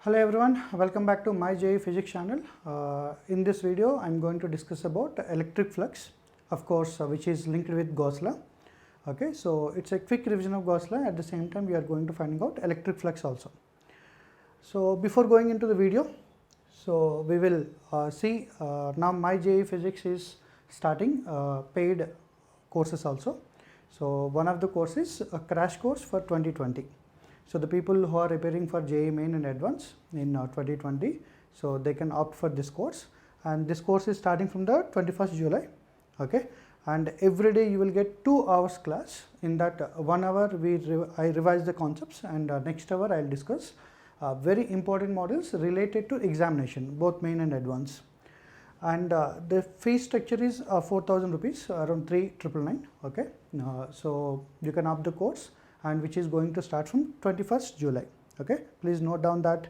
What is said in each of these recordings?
Hello everyone, welcome back to my JEE Physics channel. In this video, I am going to discuss about electric flux, of course, which is linked with Gauss law. Okay, so it's a quick revision of Gauss law. At the same time, we are going to finding out electric flux also. So before going into the video, so we will see now my JEE Physics is starting paid courses also. So one of the courses a crash course for 2020. So the people who are preparing for JEE Main and Advance in 2020, so they can opt for this course, and this course is starting from the 21st July. Okay, and every day you will get 2 hours class. In that 1 hour I revise the concepts, and next hour I will discuss very important models related to examination, both main and advance. And the fee structure is 4,000 rupees, around 3,999. Okay, so you can opt the course, and which is going to start from 21st July. Okay, please note down that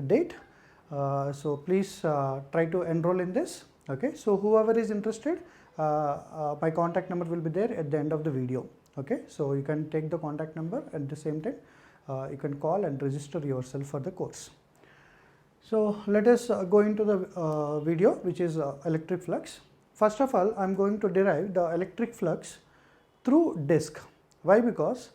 date. So please try to enroll in this. Okay, so whoever is interested, my contact number will be there at the end of the video. Okay, so you can take the contact number, at the same time you can call and register yourself for the course. So let us go into the video, which is electric flux. First of all, I am going to derive the electric flux through disk. Why? Because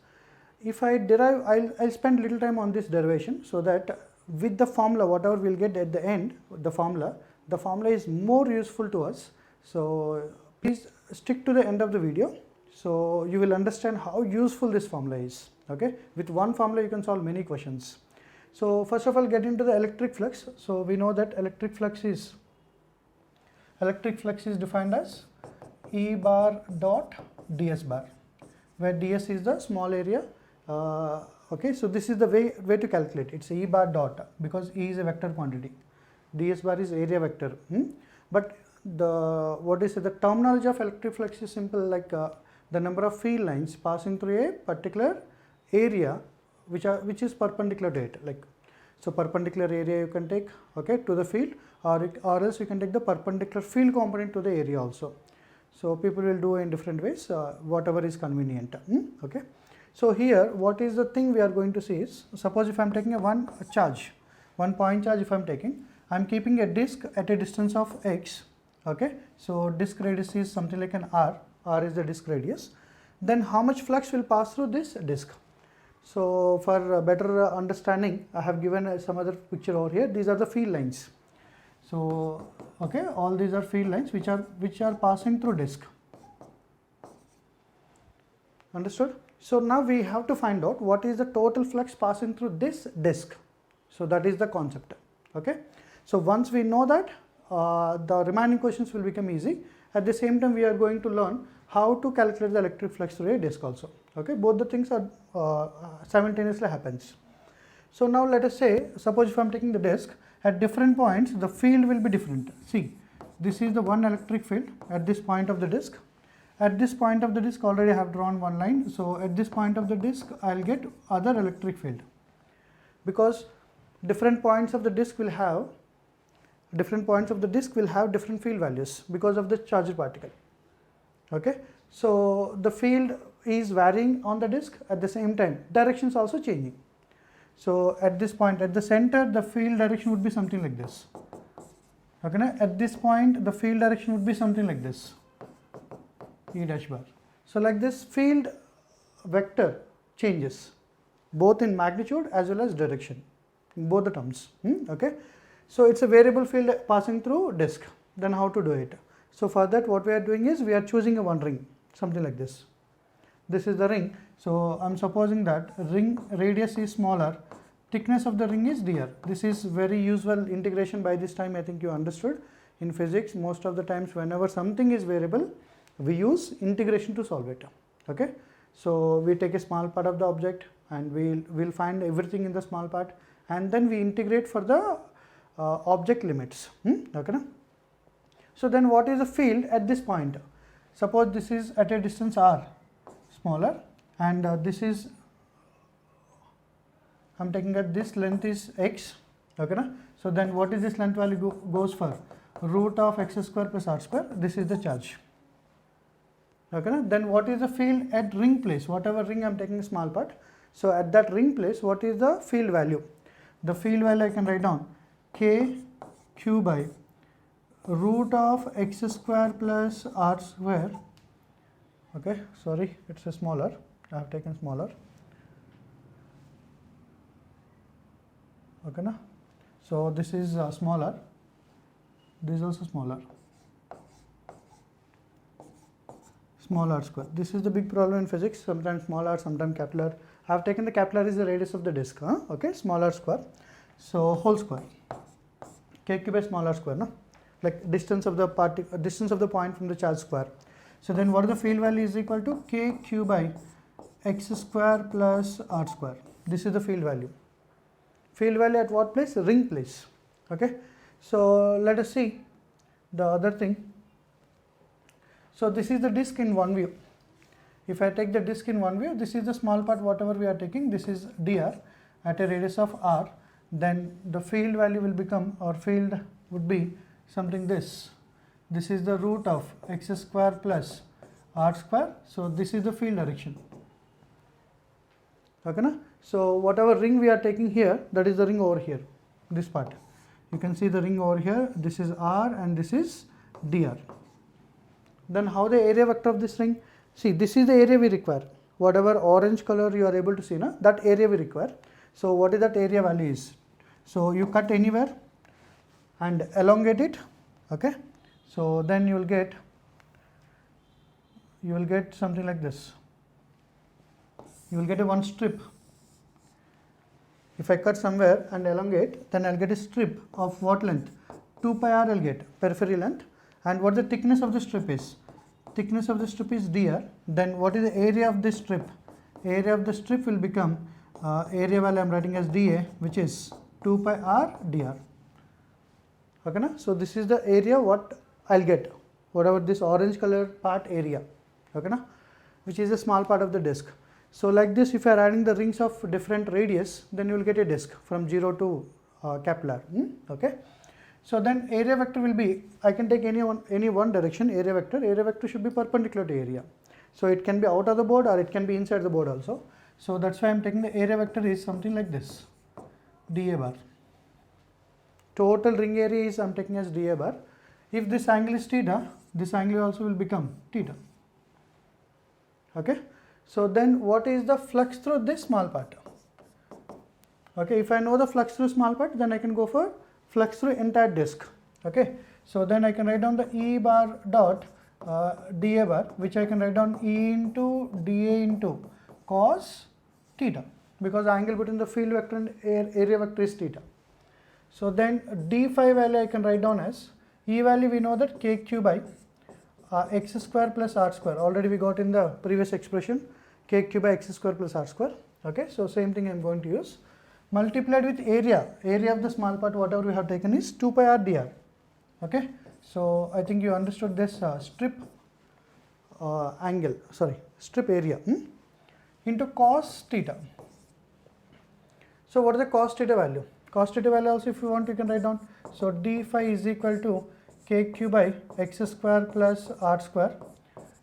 if I derive, I'll spend little time on this derivation, so that with the formula, whatever we'll get at the end, the formula is more useful to us. So please stick to the end of the video, so you will understand how useful this formula is. Okay, with one formula you can solve many questions. So first of all, get into the electric flux. So we know that electric flux is defined as E bar dot ds bar, where ds is the small area. Okay, so this is the way to calculate. It's E bar dot, because E is a vector quantity, ds bar is area vector. But the terminology of electric flux is simple, like the number of field lines passing through a particular area which is perpendicular to it. Like, so perpendicular area you can take, okay, to the field, or else you can take the perpendicular field component to the area also. So people will do in different ways, whatever is convenient. Okay. So here, what is the thing we are going to see is, suppose if I am taking one point charge, if I am taking, I am keeping a disk at a distance of x. Okay, so disk radius is something like an r is the disk radius. Then how much flux will pass through this disk? So for better understanding, I have given some other picture over here. These are the field lines. So okay, all these are field lines which are passing through disk. Understood? So now we have to find out what is the total flux passing through this disk. So that is the concept. Okay, so once we know that, the remaining questions will become easy. At the same time, we are going to learn how to calculate the electric flux through a disk also. Okay, both the things are simultaneously happens. So now let us say, suppose if I am taking the disk, at different points the field will be different. See, this is the one electric field at this point of the disk. At this point of the disk, already I have drawn one line. So at this point of the disk, I will get other electric field, because different points of the disk will have different field values because of the charged particle. Okay, so the field is varying on the disk. At the same time, direction is also changing. So at this point, at the center, the field direction would be something like this. Okay, now at this point the field direction would be something like this, E dash bar. So like this, field vector changes both in magnitude as well as direction, in both the terms. Okay, so it's a variable field passing through disk. Then how to do it? So for that, what we are doing is, we are choosing a one ring, something like this. This is the ring. So I'm supposing that ring radius is smaller, thickness of the ring is dr. This is very usual integration. By this time I think you understood. In physics, most of the times whenever something is variable, we use integration to solve it. Okay, so we take a small part of the object and we'll find everything in the small part, and then we integrate for the object limits. Okay, na? So then what is the field at this point? Suppose this is at a distance r, smaller, and this is, I am taking at this length is x. Okay, na? So then what is this length value goes for? Root of x square plus r square. This is the charge. Okay, na? Then what is the field at ring place? Whatever ring I am taking a small part. So at that ring place, what is the field value? the field value I can write down k q by root of x square plus r square. Okay, sorry, it's a smaller, I have taken smaller. Okay, na? So this is smaller, this is also smaller, small r square. This is the big problem in physics, sometimes small r, sometimes capital R. I have taken the capital R is the radius of the disk, okay, small r square. So whole square, k q by small r square, no? Like distance of the point from the charge square. So then what is the field value is equal to k q by x square plus r square. This is the field value. Field value at what place? Ring place. Okay. So let us see the other thing. So this is the disk in one view. If I take the disk in one view, this is the small part whatever we are taking, this is dr at a radius of r, then the field value will become, or field would be something this. This is the root of x square plus r square. So this is the field direction. Okay, na? So whatever ring we are taking here, that is the ring over here, this part. You can see the ring over here, this is r and this is dr. Then how the area vector of this ring? See, this is the area we require. Whatever orange color you are able to see, na, that area we require. So what is that area value is? So you cut anywhere and elongate it. Okay. So then you will get something like this. You will get a one strip. If I cut somewhere and elongate, then I'll get a strip of what length? 2 pi r I'll get, periphery length. And what the thickness of the strip is? Thickness of the strip is dr. Then what is the area of this strip? Area of the strip will become area value I am writing as dA, which is 2 pi r dr. Okay, na? So this is the area what I'll get, whatever this orange color part area. Okay, na? Which is a small part of the disk. So like this, if you are adding the rings of different radius, then you will get a disk from 0 to capital R. Okay. So then area vector will be, I can take any one direction, area vector should be perpendicular to area. So it can be out of the board or it can be inside the board also. So that's why I am taking the area vector is something like this, dA bar. Total ring area is I am taking as dA bar. If this angle is theta, this angle also will become theta. Okay. So then what is the flux through this small part? Okay, if I know the flux through small part, then I can go for flux through entire disk. Okay, so then I can write down the E bar dot dA bar, which I can write down E into dA into cos theta, because the angle between the field vector and area vector is theta. So then d phi value I can write down as E value, we know that k q by x square plus r square, already we got in the previous expression, k q by x square plus r square. Okay, so same thing I am going to use, multiplied with area of the small part whatever we have taken is 2 pi r dr. Okay, so I think you understood this strip strip area into cos theta. So what is the cos theta value? Cos theta value also if you want you can write down. So d phi is equal to k q by x square plus r square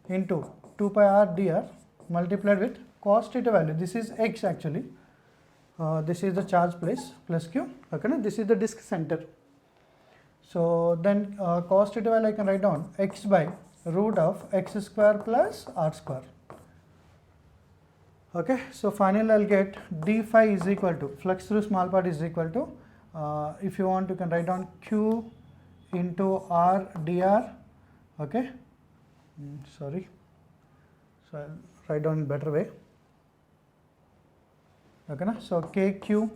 into 2 pi r dr multiplied with cos theta value. This is x actually. This is the charge place plus q. Okay, this is the disk center. So then cos theta value I can write down x by root of x square plus r square. Okay, so finally I'll get d phi is equal to flux through small part is equal to if you want you can write down q into r dr. Okay, sorry, so I'll write down in better way. Okay, na? So kq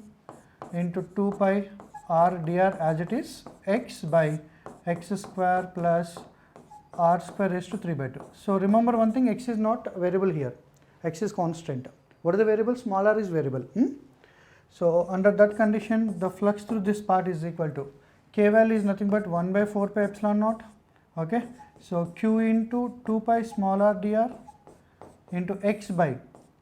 into 2 pi r dr as it is x by x square plus r square raised to 3 by 2. So remember one thing, x is not variable here, x is constant. What is the variable? Small r is variable. So under that condition the flux through this part is equal to k value is nothing but 1 by 4 pi epsilon naught. Okay, so q into 2 pi small r dr into x by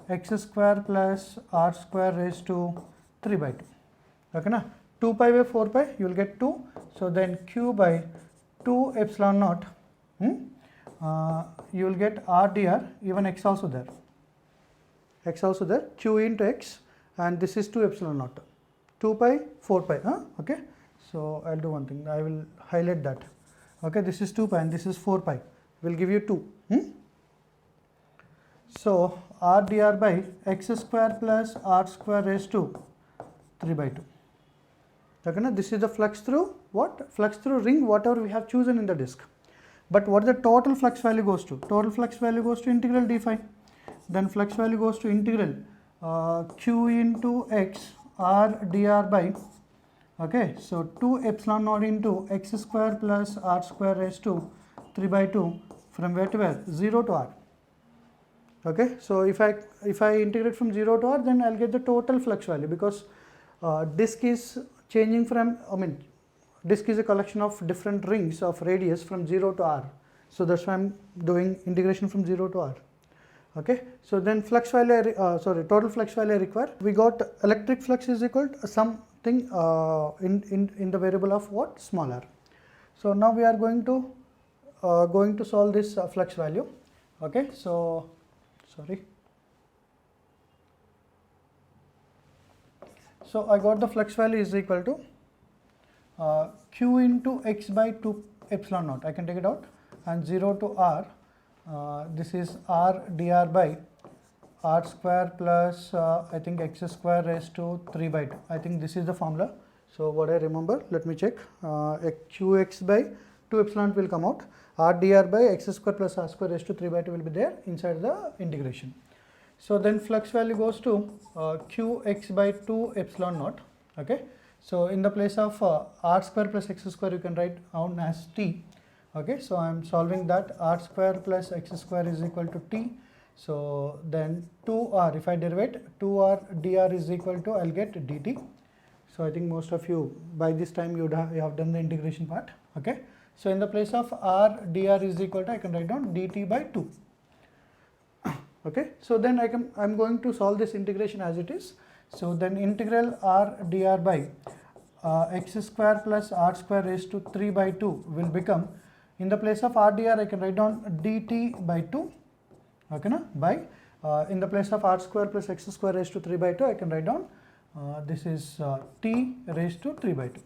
x square plus r square raised to 3 by 2. Okay, na? 2 pi by 4 pi you will get 2. So then q by 2 epsilon naught you will get r dr, even x also there, q into x, and this is 2 epsilon naught, 2 pi, 4 pi. Okay, so I'll do one thing, I will highlight that. Okay, this is 2 pi and this is 4 pi, will give you 2. So r dr by x square plus r square raised to 3 by 2. Okay, now this is the flux through what? Flux through ring, whatever we have chosen in the disk. But what the total flux value goes to? Total flux value goes to integral d phi. Then flux value goes to integral q into x r dr by, okay, so 2 epsilon naught into x square plus r square raised to 3 by 2 from where to where? 0 to r. Okay, so if I integrate from 0 to r, then I'll get the total flux value, because disk is changing from, disk is a collection of different rings of radius from 0 to r. So that's why I'm doing integration from 0 to r. Okay, so then flux value, total flux value I require. We got electric flux is equal to something in the variable of what? Small r. So now we are going to solve this flux value. Okay, so so I got the flux value is equal to q into x by 2 epsilon naught. I can take it out, and 0 to r. This is r dr by r square plus I think x square raised to 3 by 2. I think this is the formula. So what I remember, let me check. Qx by 2 epsilon will come out. R dr by x square plus r square raised to 3 by 2 will be there inside the integration. So then flux value goes to qx by 2 epsilon naught. Okay, so in the place of r square plus x square, you can write down as t. Okay, so I am solving that. R square plus x square is equal to t. So then 2r, if I derive 2r dr is equal to, I'll get dt. So I think most of you by this time you have done the integration part. Okay, so in the place of r dr is equal to, I can write down dt by 2. Okay, so then I'm going to solve this integration as it is. So then integral r dr by x square plus r square raised to 3 by 2 will become, in the place of r dr I can write down dt by 2. Okay, na? By in the place of r square plus x square raised to 3 by 2, I can write down this is t raised to 3 by 2.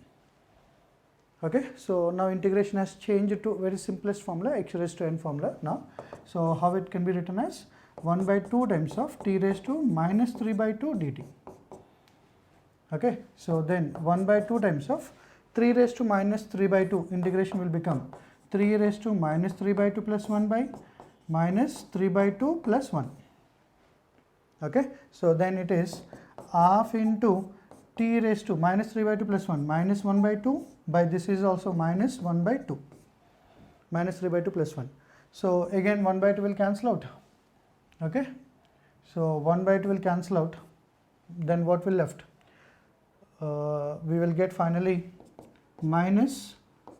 Okay, so now integration has changed to very simplest formula, x raised to n formula now. So how it can be written as 1 by 2 times of t raised to minus 3 by 2 dt. Okay, so then 1 by 2 times of 3 raised to minus 3 by 2, integration will become 3 raised to minus 3 by 2 plus 1 by minus 3 by 2 plus 1. Okay, so then it is half into t raised to minus 3 by 2 plus 1 minus 1 by 2 by this is also minus 1 by 2, minus 3 by 2 plus 1. So again 1 by 2 will cancel out. Okay, so 1 by 2 will cancel out. Then what will left? We will get finally minus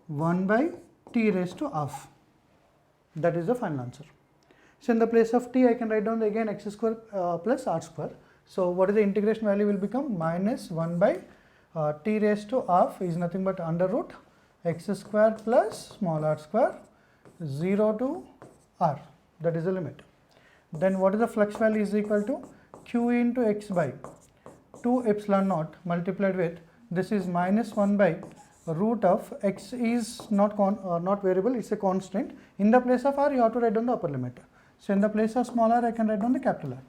1 by t raised to half. That is the final answer. So in the place of t, I can write down again x square plus r square. So what is the integration value will become? Minus 1 by t raised to half is nothing but under root x square plus small r square 0 to r. That is the limit. Then what is the flux value is equal to q into x by 2 epsilon naught multiplied with, this is minus 1 by root of x is not variable, it's a constant. In the place of r, you have to write down the upper limit. So in the place of small r, I can write down the capital R.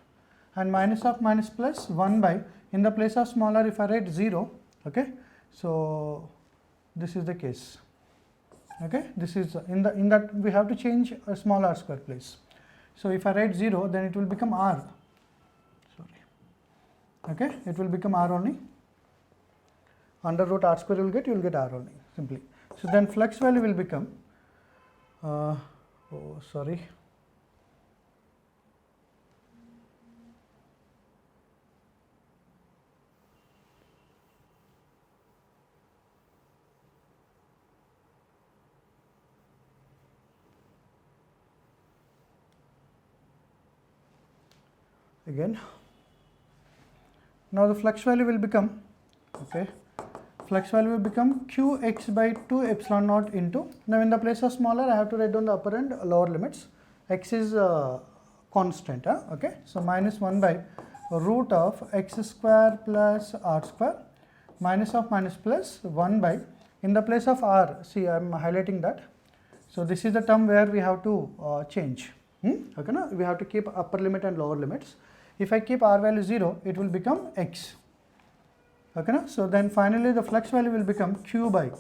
And minus of minus plus 1 by, in the place of small r, if I write 0, okay, so this is the case. Okay, this is in that we have to change a small r square place. So if I write 0, then it will become r. Okay, it will become r only. Under root r square you will get r only simply. So then flux value will become again. Now the flux value will become, okay, flux value will become qx by 2 epsilon naught into, now in the place of smaller I have to write down the upper and lower limits. X is constant, okay, so minus 1 by root of x square plus r square minus of minus plus 1 by, in the place of r, see I am highlighting that. So this is the term where we have to change. Okay, now we have to keep upper limit and lower limits. If I keep r value 0, it will become x. Okay, now, so then finally the flux value will become q by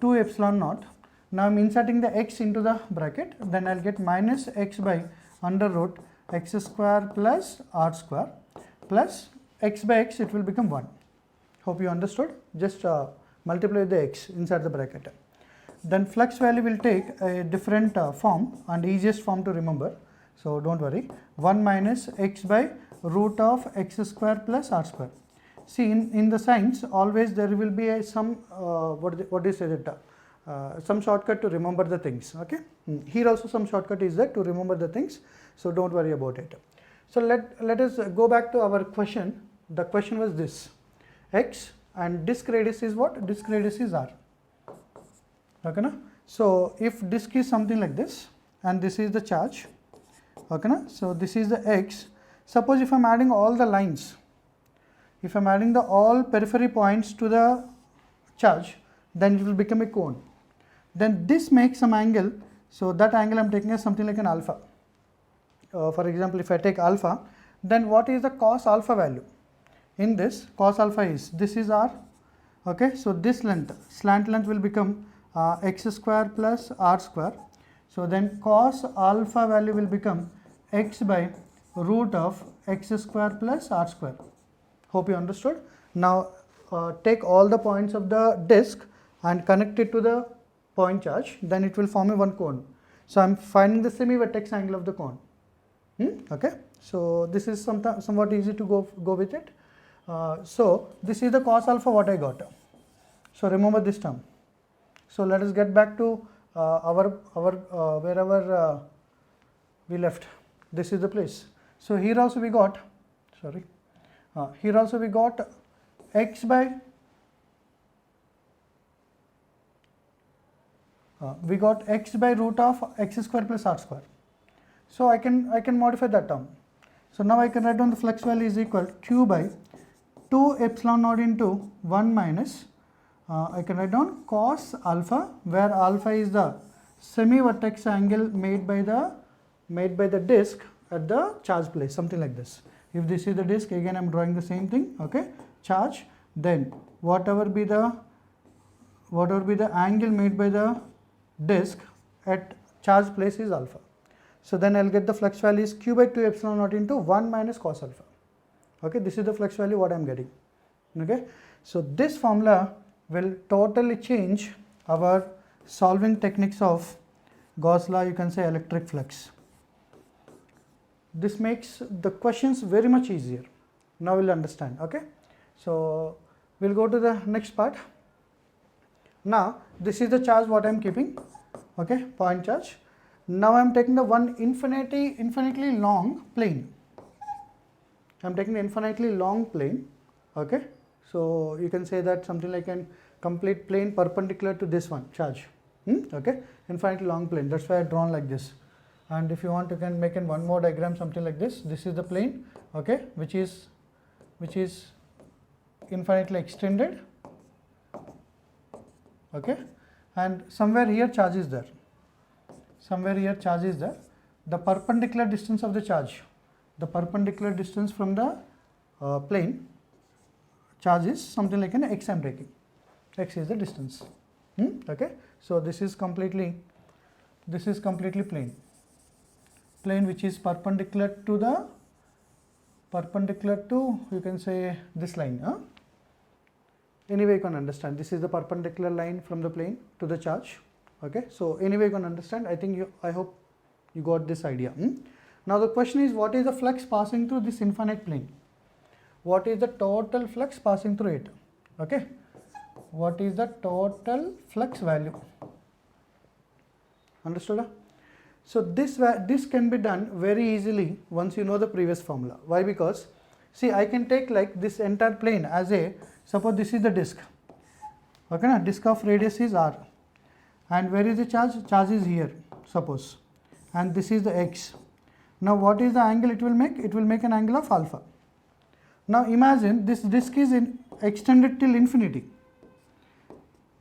2 epsilon naught. Now I am inserting the x into the bracket, then I will get minus x by under root x square plus r square plus x by x, it will become 1. Hope you understood. Just multiply the x inside the bracket. Then flux value will take a different form and easiest form to remember. So don't worry. 1 minus x by root of x square plus r square. See, in the signs always there will be some what is it? Some shortcut to remember the things. Okay. Here also some shortcut is there to remember the things. So don't worry about it. So let us go back to our question. The question was this: x and disk radius is what? Disk radius is r. Okay, na? So if disk is something like this and this is the charge. Okay, na? So this is the x. Suppose if I am adding all the lines, if I am adding the all periphery points to the charge, then it will become a cone. Then this makes some angle. So that angle I am taking as something like an alpha. For example, if I take alpha, then what is the cos alpha value? In this, cos alpha is, this is r. Okay, so this length, slant length will become x square plus r square. So then cos alpha value will become x by root of x square plus r square. Hope you understood. Now take all the points of the disk and connect it to the point charge, then it will form a one cone. So I am finding the semi-vertex angle of the cone. Okay, so this is somewhat easy to go with it. So this is the cos alpha what I got. So remember this term. So let us get back to our wherever we left. This is the place. So here also we got, here also we got x by root of x square plus r square. So I can modify that term. So now I can write down the flux value is equal q by 2 epsilon naught into 1 minus I can write down cos alpha, where alpha is the semi-vertex angle made by the disk at the charge place, something like this. If this is the disk, again I am drawing the same thing. Okay, charge, then whatever be the angle made by the disk at charge place is alpha. So then I will get the flux value is q by 2 epsilon naught into 1 minus cos alpha. Okay, this is the flux value what I am getting. Okay, so this formula will totally change our solving techniques of Gauss law, you can say electric flux. This makes the questions very much easier. Now we'll understand. Okay, so we'll go to the next part. Now this is the charge what I am keeping. Okay, point charge. Now I am taking the one infinitely long plane. I am taking the infinitely long plane. Okay, so you can say that something like an complete plane perpendicular to this one charge. Okay, infinitely long plane. That's why I have drawn like this. And if you want, you can make in one more diagram something like this. This is the plane. Okay, which is infinitely extended. Okay, and somewhere here charge is there. Somewhere here charge is there. The perpendicular distance of the charge, the perpendicular distance from the plane charge is something like an x I am taking. X is the distance. Okay, so this is completely plane which is perpendicular to you can say this line. Anyway you can understand, this is the perpendicular line from the plane to the charge. Okay, so anyway you can understand. I hope you got this idea. Now the question is, what is the flux passing through this infinite plane? What is the total flux passing through it? Okay, what is the total flux value? Understood? So this can be done very easily once you know the previous formula. Why? Because see, I can take like this entire plane as a, suppose this is the disk. Okay, na? Disk of radius is r, and where is the charge? Charge is here, suppose, and this is the x. Now what is the angle it will make? It will make an angle of alpha. Now imagine this disk is extended till infinity.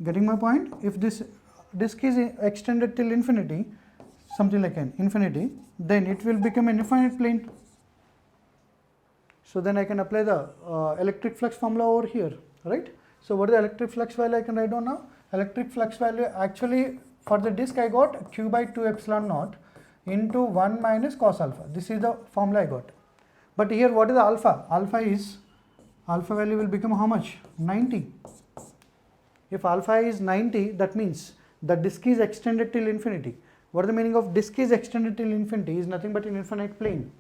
Getting my point? If this disk is extended till infinity, something like an infinity, then it will become an infinite plane. So then I can apply the electric flux formula over here, right? So what is the electric flux value I can write down now? Electric flux value, actually for the disk I got Q by 2 epsilon naught into 1 minus cos alpha. This is the formula I got. But here what is the alpha? Alpha value will become how much? 90. If alpha is 90, that means the disk is extended till infinity. What is the meaning of disk is extended till infinity? Is nothing but an infinite plane.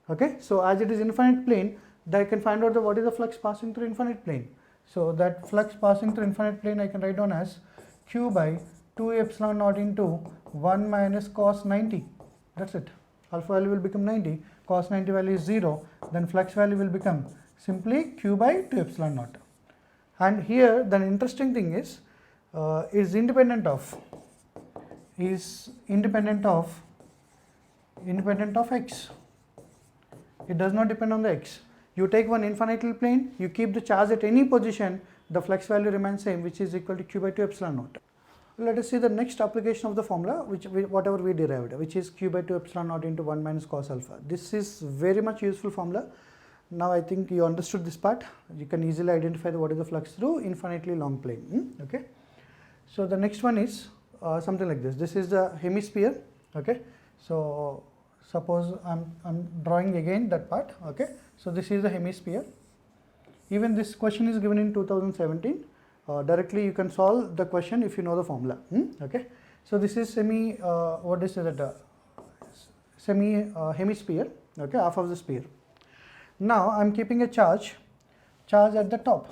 Okay, so as it is infinite plane, I can find out what is the flux passing through infinite plane. So that flux passing through infinite plane I can write down as Q by 2 epsilon naught into 1 minus cos 90. That's it. Alpha value will become 90, cos 90 value is 0, then flux value will become simply Q by 2 epsilon naught. And here the interesting thing is independent of x. It does not depend on the x. You take one infinite plane, you keep the charge at any position, the flux value remains same, which is equal to Q by 2 epsilon naught. Let us see the next application of the formula, whatever we derived, which is Q by 2 epsilon naught into 1 minus cos alpha. This is very much useful formula. Now I think you understood this part. You can easily identify what is the flux through infinitely long plane. Okay. So the next one is something like this. This is the hemisphere. Okay. So suppose I'm drawing again that part. Okay. So this is the hemisphere. Even this question is given in 2017. Directly you can solve the question if you know the formula. Okay. So this is hemisphere. Okay, half of the sphere. Now I am keeping a charge at the top.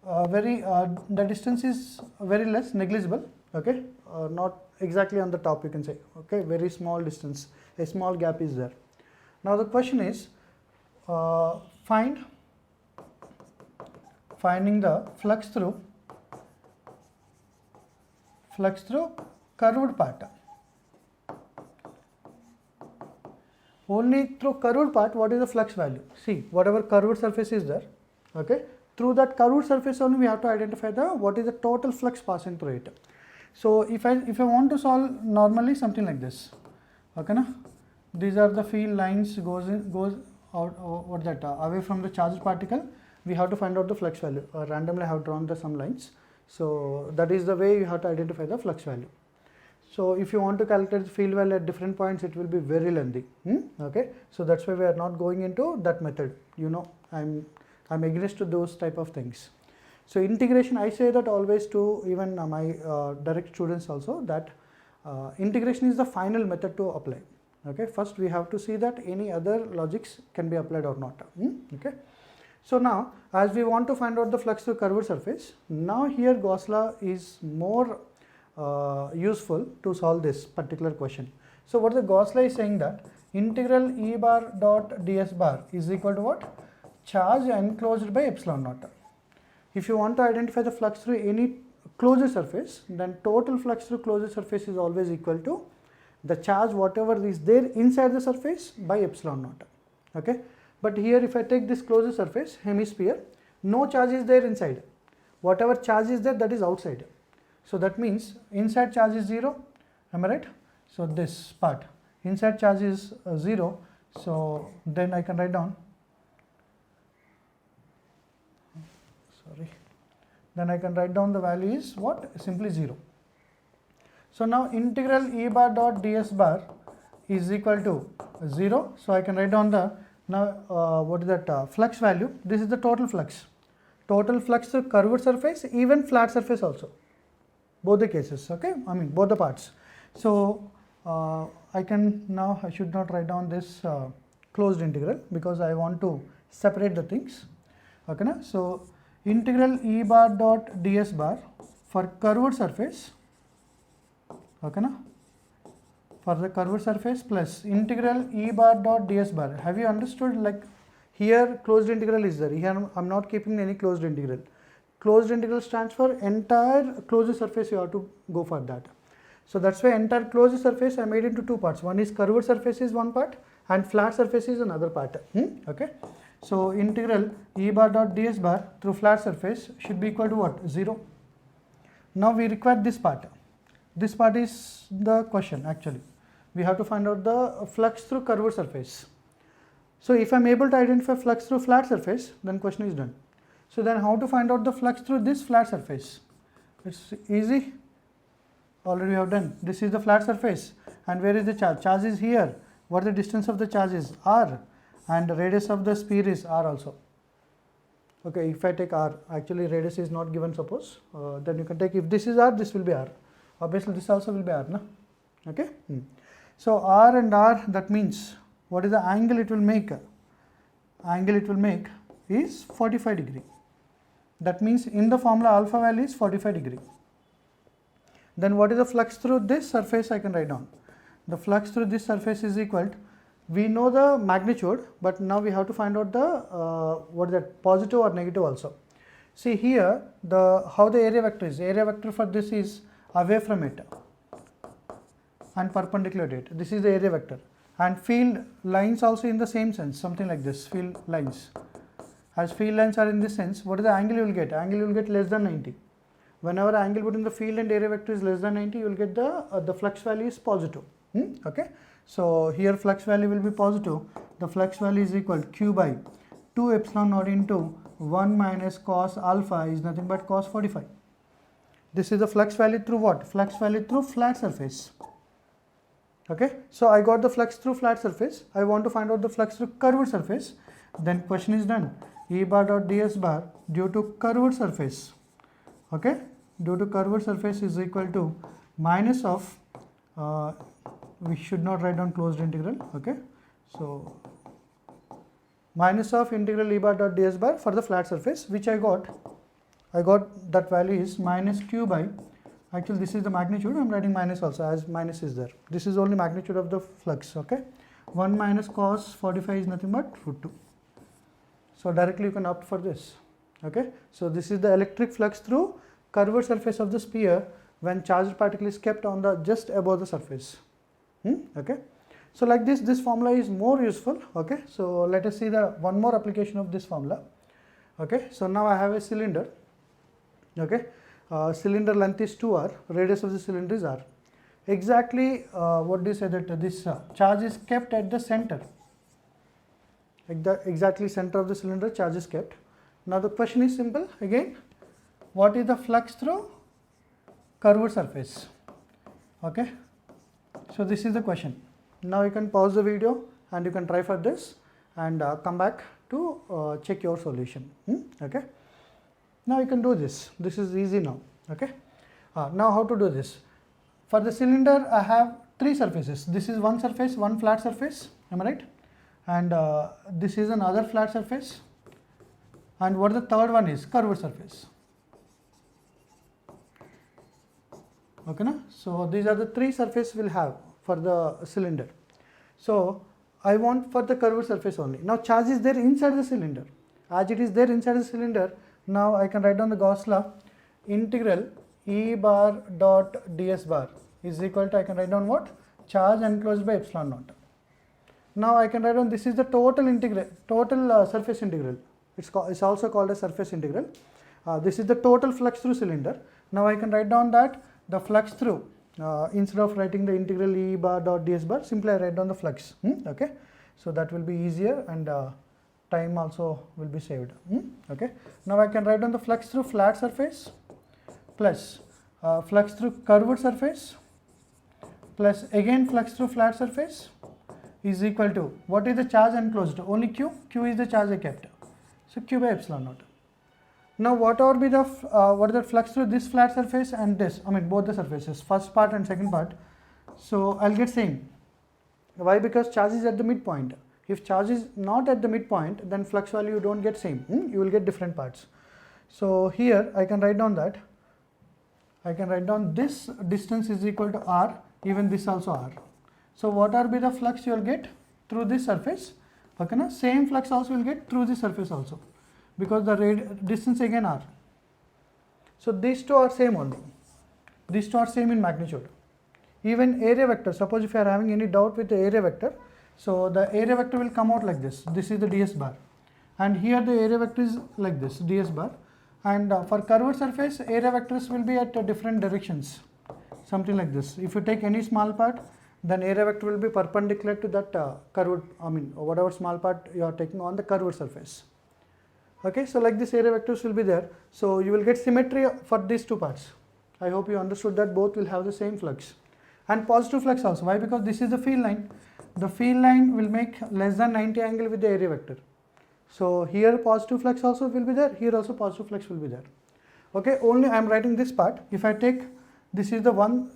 The distance is very less, negligible. Okay, not exactly on the top, you can say. Okay, very small distance, a small gap is there. Now the question is finding the flux through curved part. Only through curved part, what is the flux value? See, whatever curved surface is there, okay, through that curved surface only we have to identify what is the total flux passing through it. So if I want to solve normally something like this, okay, na? These are the field lines goes out away from the charged particle. We have to find out the flux value. Randomly I have drawn some lines. So that is the way you have to identify the flux value. So if you want to calculate the field value at different points, it will be very lengthy. Okay, so that's why we are not going into that method. You know, I'm against to those type of things. So integration, I say that always to even my direct students also, that integration is the final method to apply. Okay, first we have to see that any other logics can be applied or not. Okay, so now as we want to find out the flux through curved surface, now here Gauss law is more useful to solve this particular question. So what the Gauss law is saying, that integral E bar dot ds bar is equal to what? Charge enclosed by epsilon naught. If you want to identify the flux through any closed surface, then total flux through closed surface is always equal to the charge whatever is there inside the surface by epsilon naught. Okay, but here if I take this closed surface, hemisphere, no charge is there inside. Whatever charge is there, that is outside. So that means inside charge is 0, am I right? So this part, inside charge is 0, so then I can write down, then I can write down the value is what? Simply 0. So now integral E bar dot ds bar is equal to 0, so I can write down the, now what is that flux value? This is the total flux through curved surface, even flat surface also. Both the cases, okay, I mean both the parts. So I should not write down this closed integral because I want to separate the things. Okay, na? So integral E bar dot ds bar for curved surface, okay, na? For the curved surface plus integral E bar dot ds bar. Have you understood? Like here closed integral is there. Here I am not keeping any closed integral. Closed integral stands for entire closed surface, you have to go for that. So that's why entire closed surface I made into two parts. One is curved surface is one part and flat surface is another part. Okay. So integral E bar dot ds bar through flat surface should be equal to what? 0. Now we require this part. This part is the question actually. We have to find out the flux through curved surface. So if I am able to identify flux through flat surface, then question is done. So then how to find out the flux through this flat surface? It's easy. Already we have done. This is the flat surface, and where is the charge? Charge is here. What is the distance of the charge is r, and the radius of the sphere is r also. Okay, if I take r, actually radius is not given, suppose, then you can take, if this is r, this will be r. Obviously this also will be r, na? Okay. So r and r, that means what is the angle it will make? Angle it will make is 45 degree. That means in the formula alpha value is 45 degree. Then what is the flux through this surface? I can write down. The flux through this surface is equal to, we know the magnitude, but now we have to find out the what is that, positive or negative also. See here, how the area vector is. Area vector for this is away from it and perpendicular to it. This is the area vector. And field lines also in the same sense, something like this, field lines. As field lines are in this sense, what is the angle you will get? Angle you will get less than 90. Whenever angle between the field and area vector is less than 90, you will get the flux value is positive. Okay. So here flux value will be positive. The flux value is equal to Q by 2 epsilon naught into 1 minus cos alpha is nothing but cos 45. This is the flux value through what? Flux value through flat surface. Okay. So I got the flux through flat surface. I want to find out the flux through curved surface. Then question is done. E bar dot ds bar due to curved surface. Okay. Due to curved surface is equal to minus of, we should not write down closed integral. Okay. So minus of integral E bar dot ds bar for the flat surface, which I got that value is minus Q by, actually this is the magnitude, I am writing minus also, as minus is there. This is only magnitude of the flux. Okay. 1 minus cos 45 is nothing but root 2. So directly you can opt for this. Okay. So this is the electric flux through curved surface of the sphere when charged particle is kept on the just above the surface. Okay. So like this formula is more useful. Okay. So let us see the one more application of this formula. Okay. So now I have a cylinder. Okay. Cylinder length is 2r, radius of the cylinder is r. Exactly what do you say, that this charge is kept at the center. Exactly center of the cylinder charge is kept. Now the question is simple again. What is the flux through curved surface? Okay. So this is the question. Now you can pause the video and you can try for this and come back to check your solution. Okay. Now you can do this. This is easy now. Okay. Now how to do this? For the cylinder I have 3 surfaces. This is one surface, one flat surface. Am I right? And this is another flat surface. And what the third one is? Curved surface. Okay, na? So these are the 3 surfaces we'll have for the cylinder. So I want for the curved surface only. Now charge is there inside the cylinder. As it is there inside the cylinder, now I can write down the Gauss law. Integral E bar dot ds bar is equal to, I can write down what? Charge enclosed by epsilon naught. Now I can write down, this is the total integral, surface integral. It's also called a surface integral. This is the total flux through cylinder. Now I can write down that the flux through, instead of writing the integral E bar dot ds bar, simply I write down the flux. Okay. So that will be easier and time also will be saved. Okay. Now I can write down the flux through flat surface plus flux through curved surface plus again flux through flat surface is equal to, what is the charge enclosed? Only Q. Q is the charge I kept. So Q by epsilon naught. Now whatever be the what is the flux through this flat surface and this, I mean both the surfaces, first part and second part. So I'll get same. Why? Because charge is at the midpoint. If charge is not at the midpoint, then flux value you don't get same. You will get different parts. So here I can write down that. I can write down this distance is equal to r, even this also r. So what are be the flux you will get through this surface? Okay, na? Same flux also will get through this surface also, because the distance again r. So these two are same only. These two are same in magnitude. Even area vector, suppose if you are having any doubt with the area vector, so the area vector will come out like this. This is the ds bar, and here the area vector is like this, ds bar, and for curved surface area vectors will be at different directions, something like this. If you take any small part, then area vector will be perpendicular to that curved, whatever small part you are taking on the curved surface. Okay, so like this area vectors will be there, so you will get symmetry for these two parts. I hope you understood that both will have the same flux. And positive flux also. Why? Because this is the field line. The field line will make less than 90 angle with the area vector. So here positive flux also will be there, here also positive flux will be there. Okay, only I am writing this part. If I take, this is the one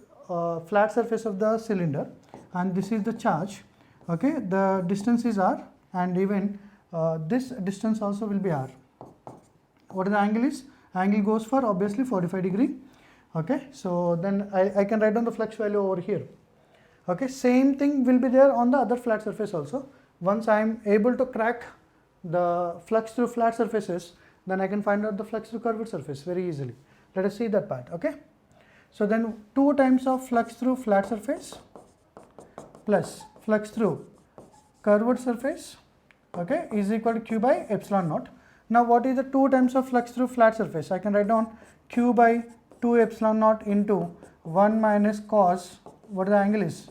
flat surface of the cylinder and this is the charge. Okay, the distance is r, and even this distance also will be r. What is the angle is? Angle goes for obviously 45 degree. Okay, so then I can write down the flux value over here. Okay, same thing will be there on the other flat surface also. Once I am able to crack the flux through flat surfaces, then I can find out the flux through curved surface very easily. Let us see that part. Okay, so then 2 times of flux through flat surface plus flux through curved surface, okay, is equal to q by epsilon naught. Now what is the 2 times of flux through flat surface? I can write down q by 2 epsilon naught into 1 minus cos, what the angle is?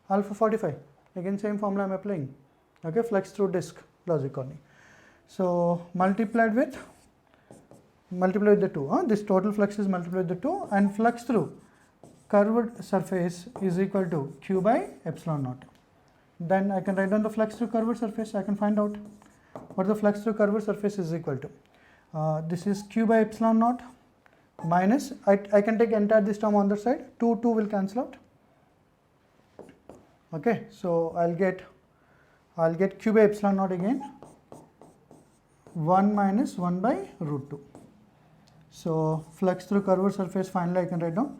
Alpha 45. Again same formula I am applying. Okay, flux through disk logic only. So multiplied with the 2. This total flux is multiplied with the 2, and flux through curved surface is equal to q by epsilon naught. Then I can write down the flux through curved surface. I can find out what the flux through curved surface is equal to. This is q by epsilon naught minus, I can take entire this term on the side, 2 will cancel out. Okay, so I'll get q by epsilon naught again, 1 minus 1 by root 2. So flux through curved surface, finally I can write down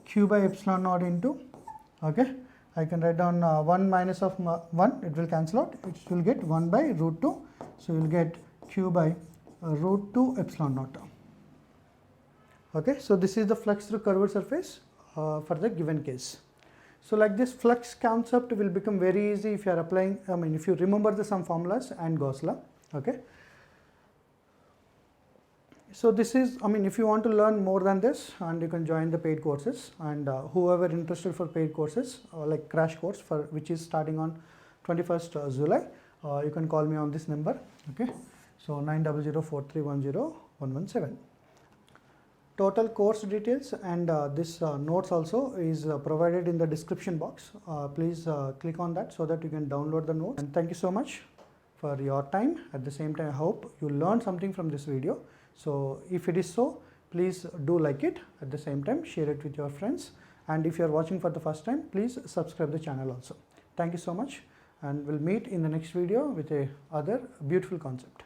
q by epsilon naught into, okay, I can write down 1 minus of 1, it will cancel out, it will get 1 by root 2. So you will get q by root 2 epsilon naught. Okay, so this is the flux through curved surface for the given case. So like this flux concept will become very easy if you are applying, if you remember the some formulas and Gauss law. Okay. So this is, if you want to learn more than this, and you can join the paid courses, and whoever interested for paid courses like crash course for which is starting on 21st July, you can call me on this number. Okay, so 900-4310-117. Total course details and this notes also is provided in the description box. Please click on that so that you can download the notes. And thank you so much for your time. At the same time, I hope you learned something from this video. So if it is so, please do like it. At the same time, share it with your friends. And if you are watching for the first time, please subscribe the channel also. Thank you so much, and we'll meet in the next video with a other beautiful concept.